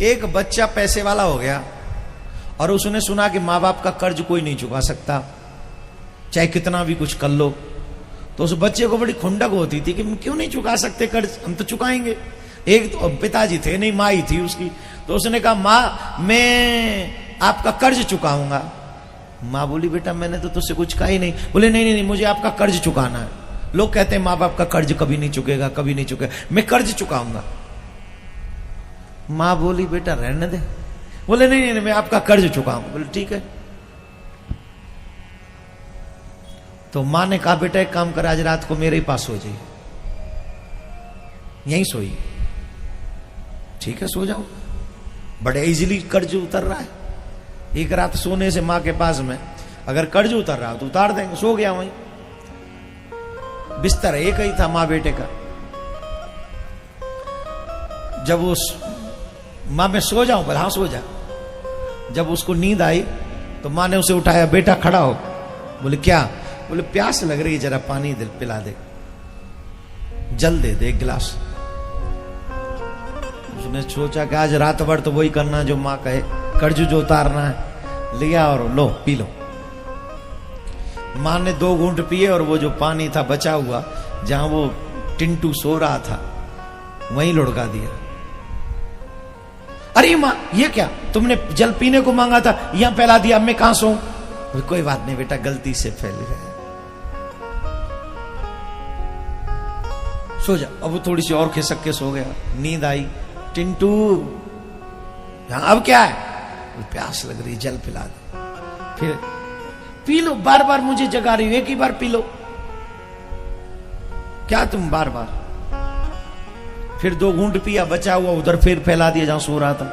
एक बच्चा पैसे वाला हो गया और उसने सुना कि माँ बाप का कर्ज कोई नहीं चुका सकता, चाहे कितना भी कुछ कर लो। तो उस बच्चे को बड़ी खुंडक होती थी कि हम क्यों नहीं चुका सकते कर्ज, हम तो चुकाएंगे। एक तो पिताजी थे नहीं, माँ ही थी उसकी। तो उसने कहा माँ मैं आपका कर्ज चुकाऊंगा। माँ बोली बेटा मैंने तो तुझसे कुछ कहा ही नहीं। बोले नहीं नहीं नहीं, मुझे आपका कर्ज चुकाना है। लोग कहते हैं माँ बाप का कर्ज कभी नहीं चुकेगा, कभी नहीं चुकेगा, मैं कर्ज चुकाऊंगा। माँ बोली बेटा रहने दे। बोले नहीं नहीं मैं आपका कर्ज चुकाऊंगा। बोले ठीक है। तो माँ ने कहा बेटा एक काम कर, आज रात को मेरे ही पास सो जाइए, यहीं सोई। ठीक है सो जाओ। बड़े इजीली कर्ज उतर रहा है। एक रात सोने से माँ के पास में अगर कर्ज उतर रहा हो तो उतार देंगे। सो गया वहीं, बिस्तर एक ही था माँ बेटे का। जब वो माँ मैं सो जाऊं, बोला हाँ सो जा। जब उसको नींद आई तो माँ ने उसे उठाया, बेटा खड़ा हो। बोले क्या? बोले प्यास लग रही है, जरा पानी दे पिला दे, जल दे दे एक गिलास। उसने सोचा कि आज रात भर तो वही करना जो माँ कहे, कर्ज जो उतारना है। लिया और लो पी लो। माँ ने 2 घूंट पिए और वो जो पानी था बचा हुआ, जहां वो टिंटू सो रहा था वहीं लुढ़का दिया। अरे माँ ये क्या, तुमने जल पीने को मांगा था, यहां फैला दिया, अब मैं कहां सोऊं? कोई बात नहीं बेटा, गलती से फैल गया, सो जा। अब वो थोड़ी सी और खिसक के सो गया। नींद आई। टिंटू अब क्या है? प्यास लग रही, जल पिला दे। फिर पी लो, बार बार मुझे जगा रही हो, एक ही बार पी लो। क्या तुम बार बार? फिर 2 घूंट पिया, बचा हुआ उधर फिर फैला दिया जहां सो रहा था।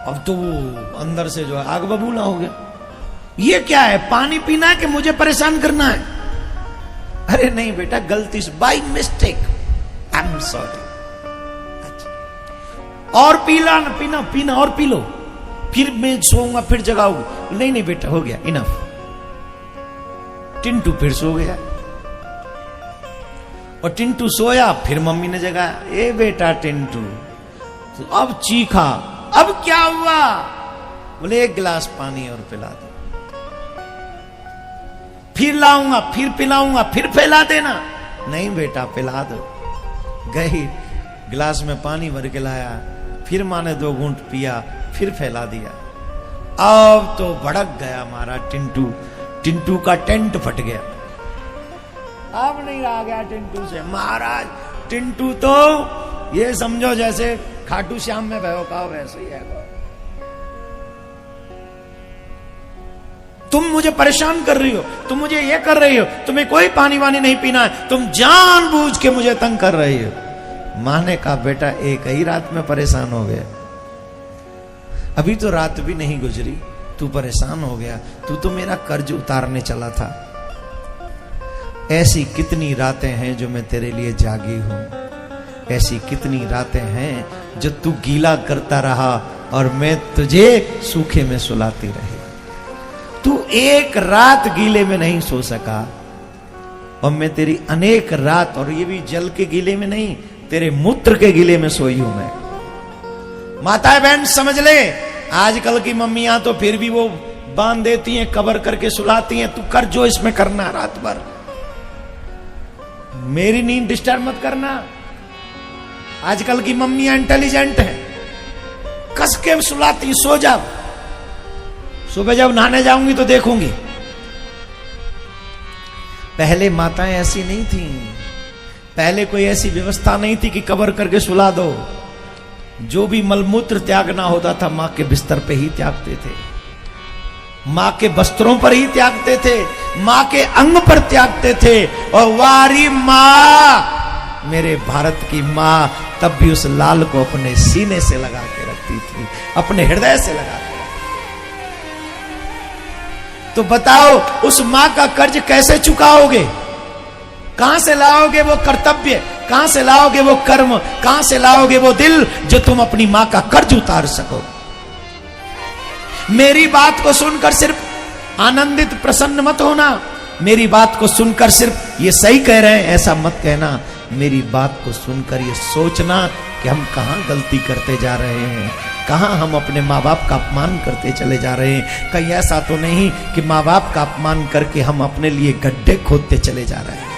अब तो वो अंदर से जो है आग बबूला हो गया। ये क्या है, पानी पीना है कि मुझे परेशान करना है? अरे नहीं बेटा गलती से, by mistake, I am sorry. और पीला ना, पीना पीना और पी लो, फिर मैं सोऊंगा फिर जगाऊंगा। नहीं नहीं बेटा हो गया, इनफ। टिंटू फिर सो गया और टिंटू सोया, फिर मम्मी ने जगाया, ए बेटा टिंटू। तो अब चीखा, अब क्या हुआ? बोले 1 गिलास पानी और पिला दो। फिर लाऊंगा, फिर पिलाऊंगा, फिर फैला देना। नहीं बेटा पिला दो। गई गिलास में पानी भर के लाया, फिर माँ ने 2 घूंट पिया, फिर फैला दिया। अब तो भड़क गया हमारा टिंटू। टिंटू का टेंट फट गया। अब नहीं रहा गया टिंटू से। महाराज टिंटू तो ये समझो जैसे खाटू श्याम में भयो का वैसे ही है। तुम मुझे परेशान कर रही हो, तुम मुझे ये कर रही हो, तुम्हें कोई पानी वानी नहीं पीना है, तुम जानबूझ के मुझे तंग कर रही हो। माँ ने कहा बेटा एक ही रात में परेशान हो गया, अभी तो रात भी नहीं गुजरी, तू परेशान हो गया। तू तो मेरा कर्ज उतारने चला था। ऐसी कितनी रातें हैं जो मैं तेरे लिए जागी हूं, ऐसी कितनी रातें हैं जो तू गीला करता रहा और मैं तुझे सूखे में सुलाती रही। तू एक रात गीले में नहीं सो सका और मैं तेरी अनेक रात, और ये भी जल के गीले में नहीं, तेरे मूत्र के गीले में सोई हूं मैं। माताएं बहन समझ ले, आजकल की मम्मियां तो फिर भी वो बांध देती हैं, कवर करके सुलाती हैं। तू कर जो इसमें करना रात भर, मेरी नींद डिस्टर्ब मत करना। आजकल की मम्मियां इंटेलिजेंट हैं, कस के सुलाती, सो जाओ, सुबह जब नहाने जाऊंगी तो देखूंगी। पहले माताएं ऐसी नहीं थी, पहले कोई ऐसी व्यवस्था नहीं थी कि कवर करके सुला दो। जो भी मलमूत्र त्यागना होता था मां के बिस्तर पे ही त्यागते थे, मां के वस्त्रों पर ही त्यागते थे, मां के अंग पर त्यागते थे। और वारी मां, मेरे भारत की मां तब भी उस लाल को अपने सीने से लगा के रखती थी, अपने हृदय से लगा के। तो बताओ उस मां का कर्ज कैसे चुकाओगे? कहां से लाओगे वो कर्तव्य, कहां से लाओगे वो कर्म, कहां से लाओगे वो दिल जो तुम अपनी मां का कर्ज उतार सको? मेरी बात को सुनकर सिर्फ आनंदित प्रसन्न मत होना, मेरी बात को सुनकर सिर्फ ये सही कह रहे हैं ऐसा मत कहना। मेरी बात को सुनकर ये सोचना कि हम कहाँ गलती करते जा रहे हैं, कहाँ हम अपने माँ बाप का अपमान करते चले जा रहे हैं। कहीं ऐसा तो नहीं कि माँ बाप का अपमान करके हम अपने लिए गड्ढे खोदते चले जा रहे हैं।